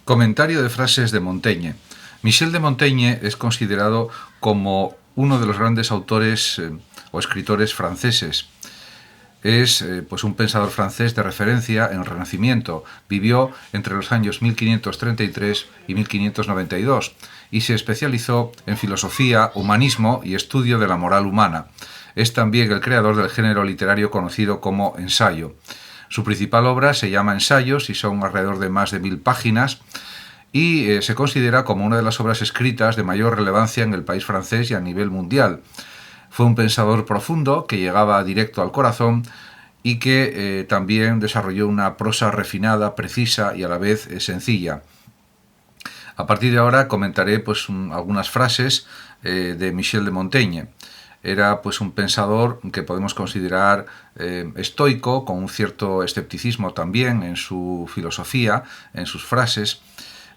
Comentario de frases de Montaigne. Michel de Montaigne es considerado como uno de los grandes autores o escritores franceses. Es pues un pensador francés de referencia en el Renacimiento. Vivió entre los años 1533 y 1592 y se especializó en filosofía, humanismo y estudio de la moral humana. Es también el creador del género literario conocido como ensayo. Su principal obra se llama Ensayos y son alrededor de más de 1000 páginas y se considera como una de las obras escritas de mayor relevancia en el país francés y a nivel mundial. Fue un pensador profundo que llegaba directo al corazón y que también desarrolló una prosa refinada, precisa y a la vez sencilla. A partir de ahora comentaré algunas frases de Michel de Montaigne. Era pues un pensador que podemos considerar estoico, con un cierto escepticismo también en su filosofía, en sus frases,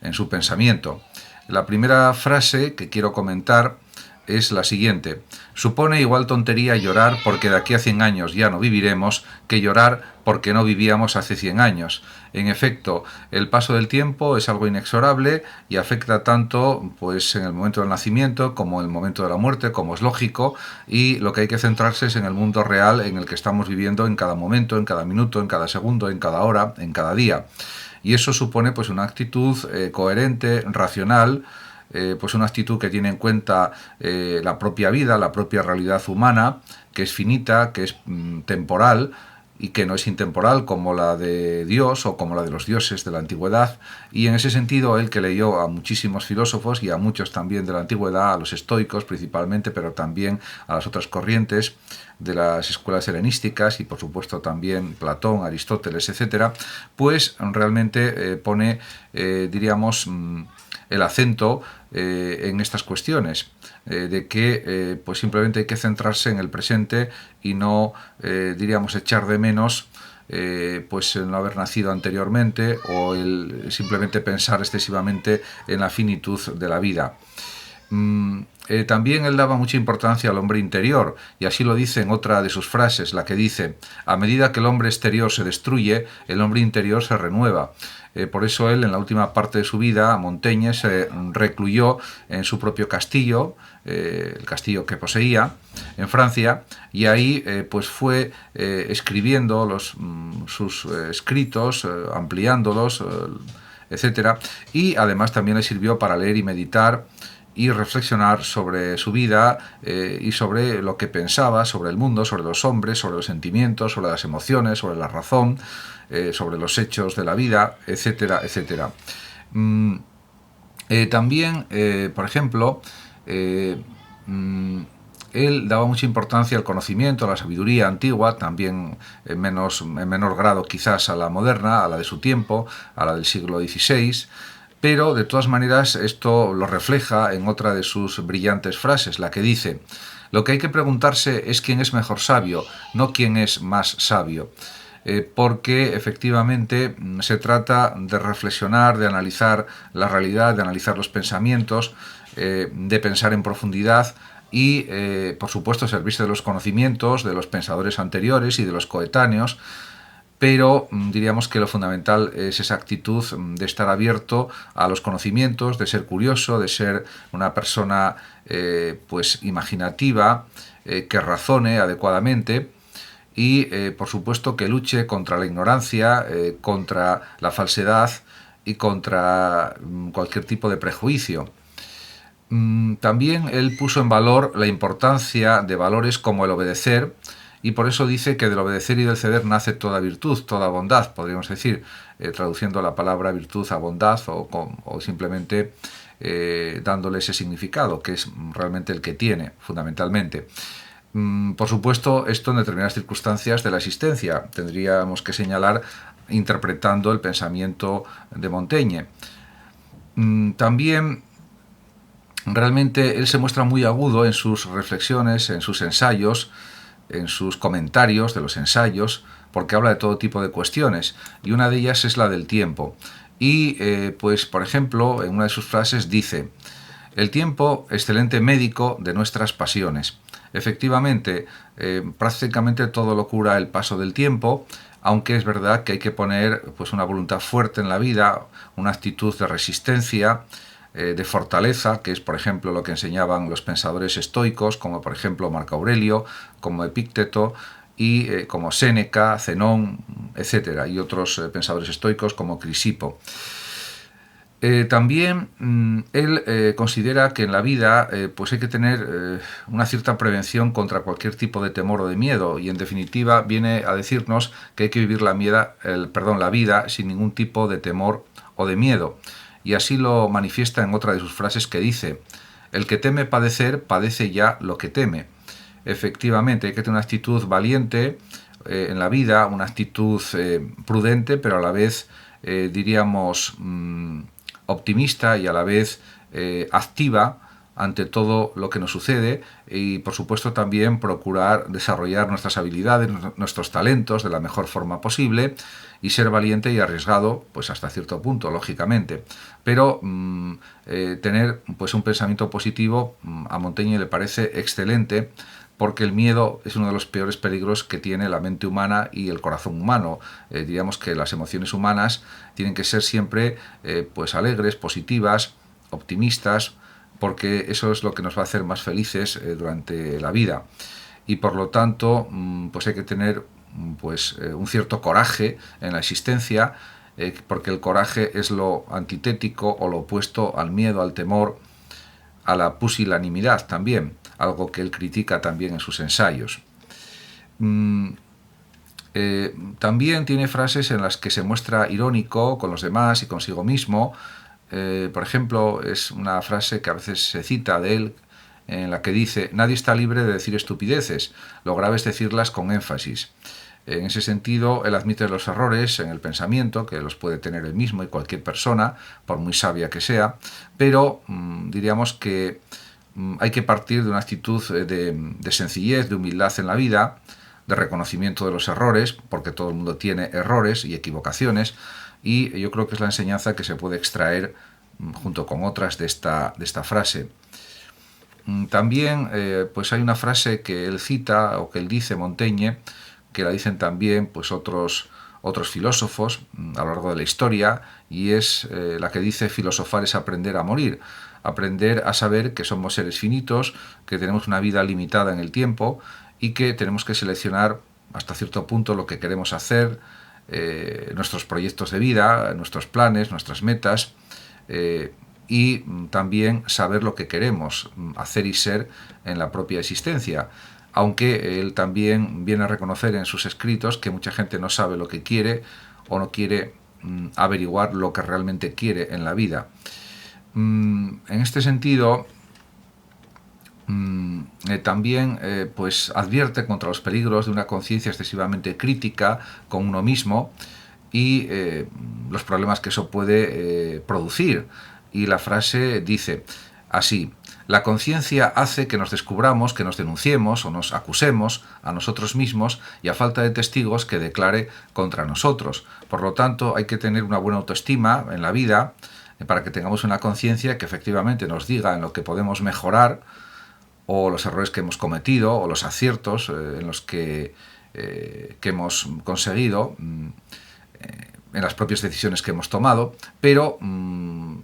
en su pensamiento. La primera frase que quiero comentar es la siguiente: supone igual tontería llorar porque de aquí a 100 años ya no viviremos que llorar porque no vivíamos hace 100 años. En efecto, el paso del tiempo es algo inexorable y afecta tanto pues en el momento del nacimiento como en el momento de la muerte, como es lógico, y lo que hay que centrarse es en el mundo real en el que estamos viviendo en cada momento, en cada minuto, en cada segundo, en cada hora, en cada día. Y eso supone pues una actitud coherente, racional, pues una actitud que tiene en cuenta la propia vida, la propia realidad humana, que es finita, que es temporal y que no es intemporal como la de Dios o como la de los dioses de la antigüedad. Y en ese sentido, él, que leyó a muchísimos filósofos y a muchos también de la antigüedad, a los estoicos principalmente, pero también a las otras corrientes de las escuelas helenísticas y por supuesto también Platón, Aristóteles, etcétera, pues realmente pone, diríamos, el acento en estas cuestiones, de que pues simplemente hay que centrarse en el presente y no, diríamos, echar de menos pues el no haber nacido anteriormente o el simplemente pensar excesivamente en la finitud de la vida. También él daba mucha importancia al hombre interior, y así lo dice en otra de sus frases, la que dice: a medida que el hombre exterior se destruye, el hombre interior se renueva. Por eso él, en la última parte de su vida, Montaigne se recluyó en su propio castillo, el castillo que poseía en Francia, y ahí pues fue escribiendo sus escritos, ampliándolos, etcétera, y además también le sirvió para leer y meditar y reflexionar sobre su vida y sobre lo que pensaba, sobre el mundo, sobre los hombres, sobre los sentimientos, sobre las emociones, sobre la razón, sobre los hechos de la vida, etcétera, etcétera. También, por ejemplo, él daba mucha importancia al conocimiento, a la sabiduría antigua, también en menor grado quizás a la moderna, a la de su tiempo, a la del siglo XVI, pero de todas maneras esto lo refleja en otra de sus brillantes frases, la que dice: lo que hay que preguntarse es quién es mejor sabio, no quién es más sabio. Porque efectivamente se trata de reflexionar, de analizar la realidad, de analizar los pensamientos, de pensar en profundidad y, por supuesto, servirse de los conocimientos de los pensadores anteriores y de los coetáneos, pero diríamos que lo fundamental es esa actitud de estar abierto a los conocimientos, de ser curioso, de ser una persona pues imaginativa, que razone adecuadamente y por supuesto que luche contra la ignorancia, contra la falsedad y contra cualquier tipo de prejuicio. También él puso en valor la importancia de valores como el obedecer, y por eso dice que del obedecer y del ceder nace toda virtud, toda bondad, podríamos decir, traduciendo la palabra virtud a bondad o simplemente dándole ese significado, que es realmente el que tiene, fundamentalmente. Por supuesto, esto en determinadas circunstancias de la existencia tendríamos que señalar interpretando el pensamiento de Montaigne. También realmente él se muestra muy agudo en sus reflexiones, en sus ensayos, en sus comentarios de los ensayos, porque habla de todo tipo de cuestiones, y una de ellas es la del tiempo. Y, pues, por ejemplo, en una de sus frases dice: el tiempo, excelente médico de nuestras pasiones. Efectivamente, prácticamente todo lo cura el paso del tiempo, aunque es verdad que hay que poner pues una voluntad fuerte en la vida, una actitud de resistencia, de fortaleza, que es por ejemplo lo que enseñaban los pensadores estoicos, como por ejemplo Marco Aurelio, como Epícteto, y como Séneca, Zenón, etcétera, y otros pensadores estoicos como Crisipo. También él considera que en la vida pues hay que tener una cierta prevención contra cualquier tipo de temor o de miedo, y en definitiva viene a decirnos que hay que vivir la vida sin ningún tipo de temor o de miedo, y así lo manifiesta en otra de sus frases, que dice: el que teme padecer, padece ya lo que teme. Efectivamente, hay que tener una actitud valiente en la vida, una actitud prudente, pero a la vez diríamos optimista, y a la vez activa ante todo lo que nos sucede, y por supuesto también procurar desarrollar nuestras habilidades, nuestros talentos de la mejor forma posible, y ser valiente y arriesgado pues hasta cierto punto, lógicamente, pero tener pues un pensamiento positivo a Montaigne le parece excelente, porque el miedo es uno de los peores peligros que tiene la mente humana y el corazón humano. Diríamos que las emociones humanas tienen que ser siempre pues alegres, positivas, optimistas, porque eso es lo que nos va a hacer más felices durante la vida. Y por lo tanto, pues hay que tener pues un cierto coraje en la existencia, porque el coraje es lo antitético o lo opuesto al miedo, al temor, a la pusilanimidad también, algo que él critica también en sus ensayos. También tiene frases en las que se muestra irónico con los demás y consigo mismo. Por ejemplo, es una frase que a veces se cita de él, en la que dice: nadie está libre de decir estupideces, lo grave es decirlas con énfasis. En ese sentido, él admite los errores en el pensamiento, que los puede tener él mismo y cualquier persona, por muy sabia que sea, pero diríamos que hay que partir de una actitud de sencillez, de humildad en la vida, de reconocimiento de los errores, porque todo el mundo tiene errores y equivocaciones, y yo creo que es la enseñanza que se puede extraer junto con otras de esta frase. También pues hay una frase que él cita, o que él dice, Montaigne, que la dicen también pues otros filósofos a lo largo de la historia, y es la que dice: filosofar es aprender a morir, aprender a saber que somos seres finitos, que tenemos una vida limitada en el tiempo, y que tenemos que seleccionar hasta cierto punto lo que queremos hacer, nuestros proyectos de vida, nuestros planes, nuestras metas, y también saber lo que queremos hacer y ser en la propia existencia. Aunque él también viene a reconocer en sus escritos que mucha gente no sabe lo que quiere, o no quiere averiguar lo que realmente quiere en la vida. En este sentido, también pues advierte contra los peligros de una conciencia excesivamente crítica con uno mismo, y los problemas que eso puede producir. Y la frase dice así: la conciencia hace que nos descubramos, que nos denunciemos o nos acusemos a nosotros mismos, y a falta de testigos que declare contra nosotros. Por lo tanto, hay que tener una buena autoestima en la vida, para que tengamos una conciencia que efectivamente nos diga en lo que podemos mejorar, o los errores que hemos cometido, o los aciertos en los que hemos conseguido en las propias decisiones que hemos tomado, pero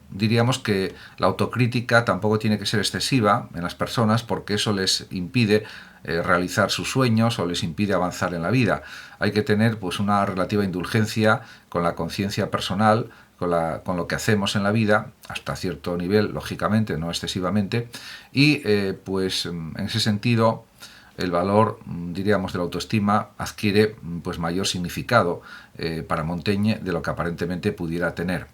diríamos que la autocrítica tampoco tiene que ser excesiva en las personas, porque eso les impide realizar sus sueños o les impide avanzar en la vida. Hay que tener pues una relativa indulgencia con la conciencia personal, con lo que hacemos en la vida, hasta cierto nivel, lógicamente, no excesivamente, y pues en ese sentido el valor, diríamos, de la autoestima adquiere pues mayor significado para Montaigne de lo que aparentemente pudiera tener.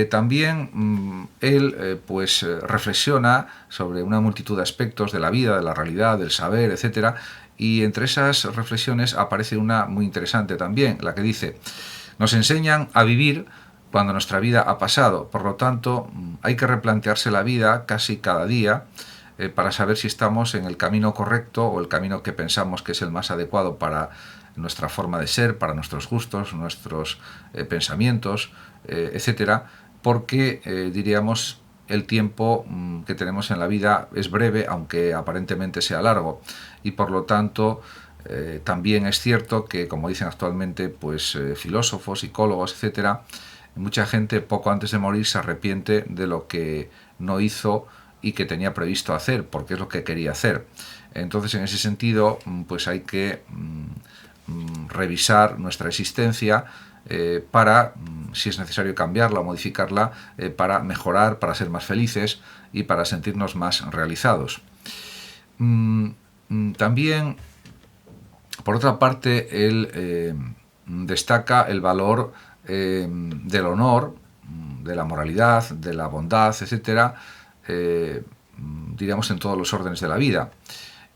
También él pues reflexiona sobre una multitud de aspectos de la vida, de la realidad, del saber, etcétera, y entre esas reflexiones aparece una muy interesante también, la que dice: nos enseñan a vivir cuando nuestra vida ha pasado, por lo tanto hay que replantearse la vida casi cada día para saber si estamos en el camino correcto, o el camino que pensamos que es el más adecuado para nuestra forma de ser, para nuestros gustos, nuestros pensamientos, etcétera, porque diríamos el tiempo que tenemos en la vida es breve, aunque aparentemente sea largo, y por lo tanto también es cierto que, como dicen actualmente pues filósofos, psicólogos, etcétera, mucha gente poco antes de morir se arrepiente de lo que no hizo y que tenía previsto hacer, porque es lo que quería hacer. Entonces, en ese sentido, pues hay que revisar nuestra existencia para, si es necesario cambiarla o modificarla, para mejorar, para ser más felices y para sentirnos más realizados. También, por otra parte, él destaca el valor del honor, de la moralidad, de la bondad, etcétera, diríamos en todos los órdenes de la vida.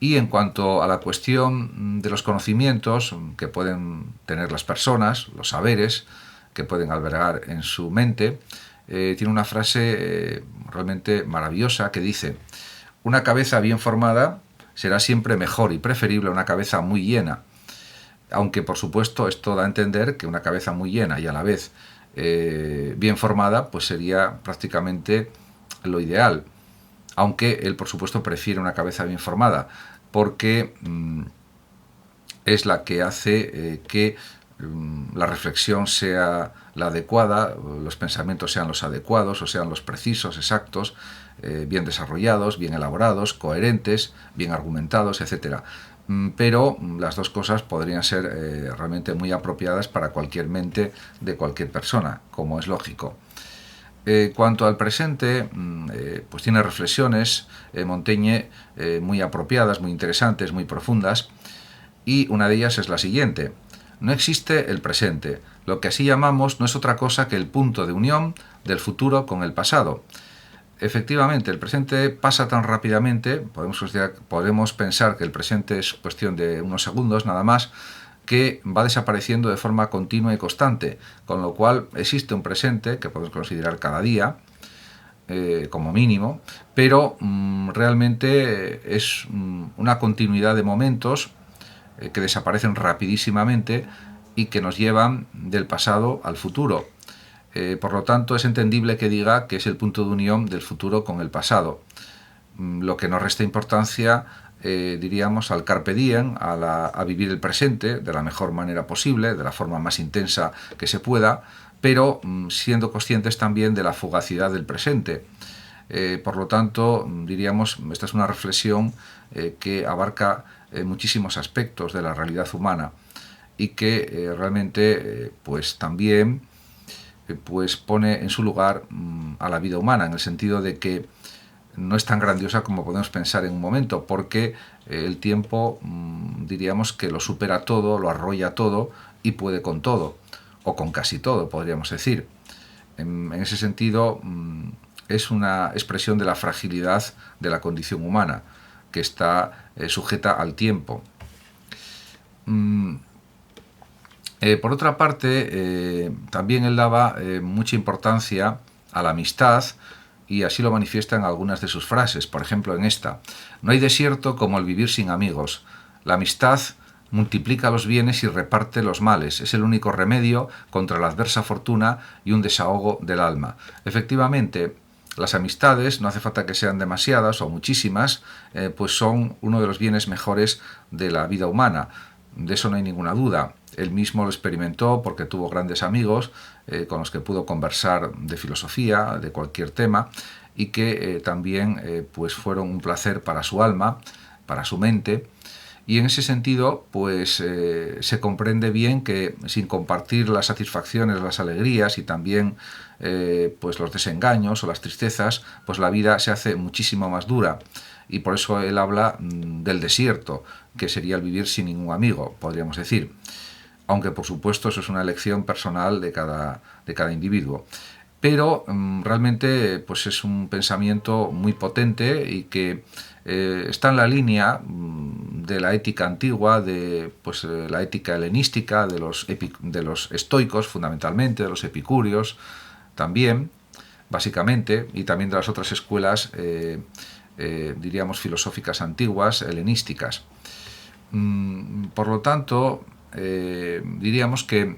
Y en cuanto a la cuestión de los conocimientos que pueden tener las personas, los saberes que pueden albergar en su mente, tiene una frase realmente maravillosa que dice: una cabeza bien formada será siempre mejor y preferible a una cabeza muy llena. Aunque, por supuesto, esto da a entender que una cabeza muy llena y a la vez bien formada, pues sería prácticamente lo ideal. Aunque él, por supuesto, prefiere una cabeza bien formada, porque es la que hace que la reflexión sea la adecuada, los pensamientos sean los adecuados, o sean los precisos, exactos, bien desarrollados, bien elaborados, coherentes, bien argumentados, etcétera. Pero las dos cosas podrían ser realmente muy apropiadas para cualquier mente de cualquier persona, como es lógico. Cuanto al presente, pues tiene reflexiones, Montaigne, muy apropiadas, muy interesantes, muy profundas, y una de ellas es la siguiente: no existe el presente, lo que así llamamos no es otra cosa que el punto de unión del futuro con el pasado. Efectivamente, el presente pasa tan rápidamente, podemos pensar que el presente es cuestión de unos segundos nada más, que va desapareciendo de forma continua y constante, con lo cual existe un presente que podemos considerar cada día, como mínimo, pero realmente es una continuidad de momentos que desaparecen rapidísimamente y que nos llevan del pasado al futuro. Por lo tanto, es entendible que diga que es el punto de unión del futuro con el pasado, lo que nos resta importancia, diríamos, al carpe diem, a vivir el presente de la mejor manera posible, de la forma más intensa que se pueda, pero siendo conscientes también de la fugacidad del presente. Por lo tanto, diríamos, esta es una reflexión que abarca muchísimos aspectos de la realidad humana y que realmente pues también pues pone en su lugar a la vida humana, en el sentido de que no es tan grandiosa como podemos pensar en un momento, porque el tiempo diríamos que lo supera todo, lo arrolla todo y puede con todo, o con casi todo, podríamos decir. En ese sentido, es una expresión de la fragilidad de la condición humana, que está sujeta al tiempo. Por otra parte, también él daba mucha importancia a la amistad, y así lo manifiesta en algunas de sus frases. Por ejemplo, en esta: no hay desierto como el vivir sin amigos. La amistad multiplica los bienes y reparte los males. Es el único remedio contra la adversa fortuna y un desahogo del alma. Efectivamente, las amistades, no hace falta que sean demasiadas o muchísimas, pues son uno de los bienes mejores de la vida humana. De eso no hay ninguna duda. Él mismo lo experimentó porque tuvo grandes amigos con los que pudo conversar de filosofía, de cualquier tema, y que también pues fueron un placer para su alma, para su mente. Y en ese sentido, pues se comprende bien que sin compartir las satisfacciones, las alegrías y también pues los desengaños o las tristezas, pues la vida se hace muchísimo más dura. Y por eso él habla del desierto, que sería el vivir sin ningún amigo, podríamos decir. Aunque, por supuesto, eso es una elección personal de cada individuo. Pero realmente pues es un pensamiento muy potente y que está en la línea de la ética antigua, de pues, la ética helenística, de los estoicos fundamentalmente, de los epicúreos también, básicamente, y también de las otras escuelas, diríamos, filosóficas antiguas, helenísticas. Por lo tanto, diríamos que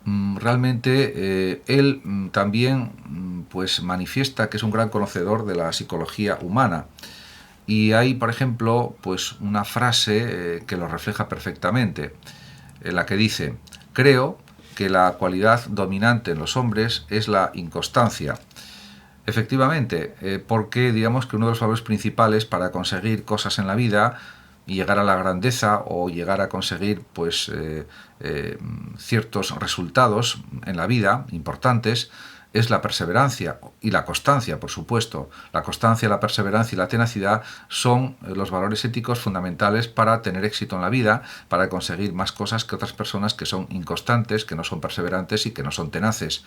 realmente él también pues manifiesta que es un gran conocedor de la psicología humana. Y hay, por ejemplo, pues una frase que lo refleja perfectamente, en la que dice: creo que la cualidad dominante en los hombres es la inconstancia. Efectivamente, porque digamos que uno de los valores principales para conseguir cosas en la vida y llegar a la grandeza o llegar a conseguir pues ciertos resultados en la vida importantes es la perseverancia y la constancia, por supuesto. La constancia, la perseverancia y la tenacidad son los valores éticos fundamentales para tener éxito en la vida, para conseguir más cosas que otras personas que son inconstantes, que no son perseverantes y que no son tenaces.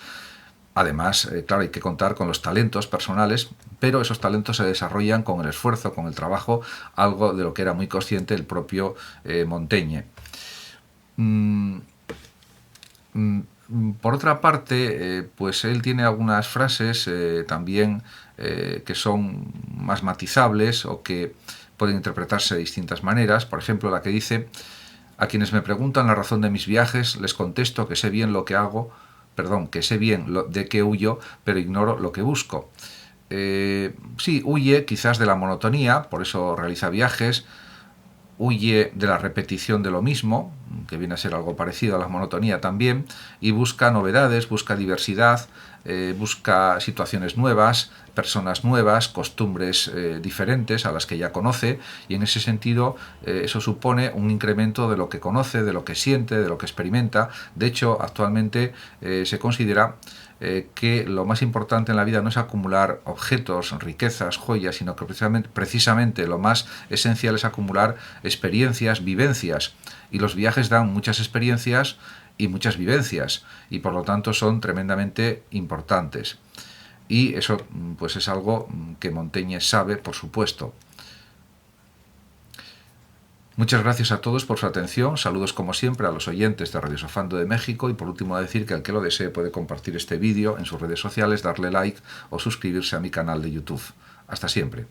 Además, claro, hay que contar con los talentos personales, pero esos talentos se desarrollan con el esfuerzo, con el trabajo, algo de lo que era muy consciente el propio Montaigne. Por otra parte, pues él tiene algunas frases también que son más matizables o que pueden interpretarse de distintas maneras. Por ejemplo, la que dice: a quienes me preguntan la razón de mis viajes, les contesto que sé bien lo que hago, perdón, que sé bien de qué huyo, pero ignoro lo que busco. Sí, huye quizás de la monotonía, por eso realiza viajes, huye de la repetición de lo mismo, que viene a ser algo parecido a la monotonía también, y busca novedades, busca diversidad, busca situaciones nuevas, personas nuevas, costumbres diferentes a las que ya conoce, y en ese sentido eso supone un incremento de lo que conoce, de lo que siente, de lo que experimenta. De hecho, actualmente se considera que lo más importante en la vida no es acumular objetos, riquezas, joyas, sino que precisamente lo más esencial es acumular experiencias, vivencias. Y los viajes dan muchas experiencias y muchas vivencias, y por lo tanto son tremendamente importantes. Y eso pues es algo que Montaigne sabe, por supuesto. Muchas gracias a todos por su atención, saludos como siempre a los oyentes de Radio Sofando de México, y por último decir que el que lo desee puede compartir este vídeo en sus redes sociales, darle like o suscribirse a mi canal de YouTube. Hasta siempre.